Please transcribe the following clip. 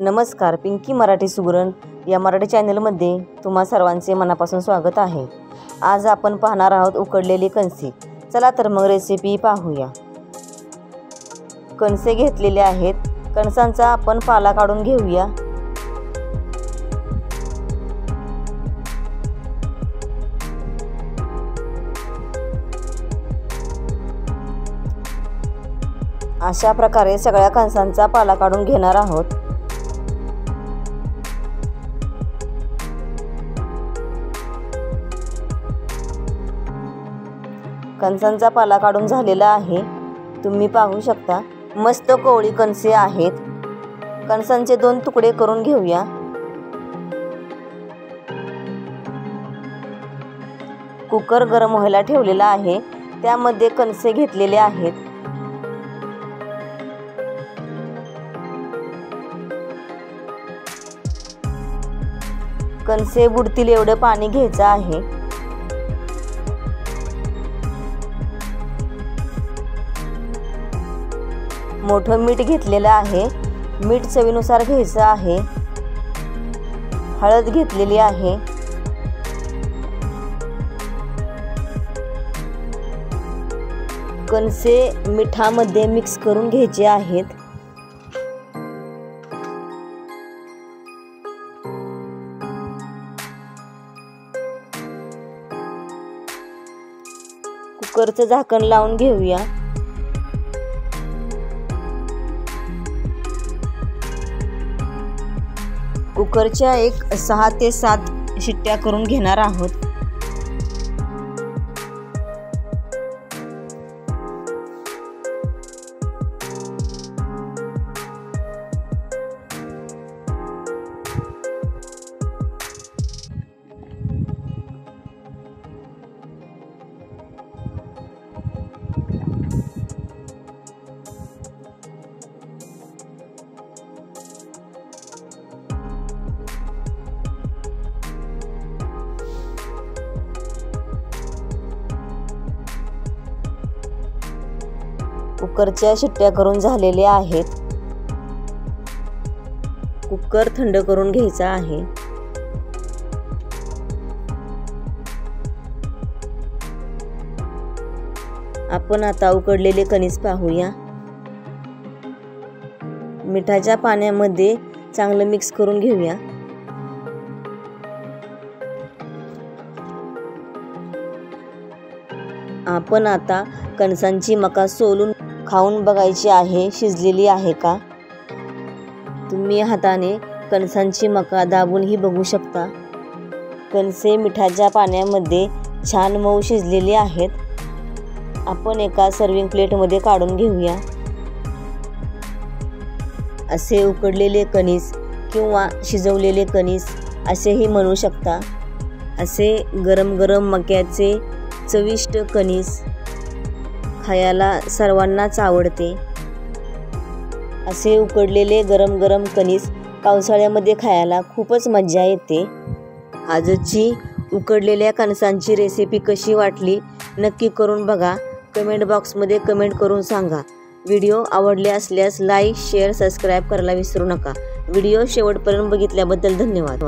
नमस्कार, पिंकी मराठी सुगरण या मराठी चॅनलमध्ये तुम्हा सर्वांचे मनापासून स्वागत आहे। आज आपण पाहणार आहोत उकडलेली कणसे। चला तर मग रेसिपी पाहूया। कणसे घेतलेले आहेत, कणसांचा आपण पाला काढून घेऊया। अशा प्रकारे सगळ्या कणसांचा पाला काढून घेणार आहोत। कणसांचा पाला काढून झालेला आहे, तुम्ही पाहू शकता। मस्त कोवळी कणसे आहेत। कणसांचे 2 तुकडे करून घेऊया। कुकर गरम व्हायला ठेवलेला आहे, त्यामध्ये कणसे घेतलेले आहेत। कणसे बुडतील एवढं पाणी घ्यायचं आहे। मोठं मीठ घेतलेलं आहे, मीठ चवीनुसार घ्यायचं आहे। हळद घेतलेली आहे। कणसे मिठामध्ये मिक्स करून घ्यायचे आहेत। कुकरचं झाकण लावून घेऊया। कुकरच्या 6 ते 7 शिट्ट्या करून घेणार आहोत। कुकरच्या शिट्ट्या करून झालेल्या आहेत। कुकर थंड करून घ्यायचा आहे। आपण आता उकडलेले कणीस पाहूया। मिठाच्या पाण्यामध्ये चांगलं मिक्स करून घेऊया। आपण आता कणसांची मका सोलून खाऊन बघायची आहे, शिजलेली आहे का। तुम्ही हाताने कणसांची मका दाबूनही बघू शकता। कणसे मिठाच्या पाण्यामध्ये छान मऊ शिजलेली आहेत। आपण एका सर्विंग प्लेटमध्ये काढून घेऊया। असे उकडलेले कणीस किंवा शिजवलेले कणीस असेही म्हणू शकता। असे गरम गरम मक्याचे चविष्ट कणीस खायला सर्वांनाच आवडते। असे उकडलेले गरम गरम कणीस पावसाळ्यामध्ये खायला खूपच मजा येते। आजची उकडलेल्या कणसांची रेसिपी कशी वाटली नक्की करून बघा। कमेंट बॉक्समध्ये कमेंट करून सांगा। व्हिडिओ आवडले असल्यास लाईक, शेअर, सबस्क्राईब करायला विसरू नका। व्हिडिओ शेवटपर्यंत बघितल्याबद्दल धन्यवाद।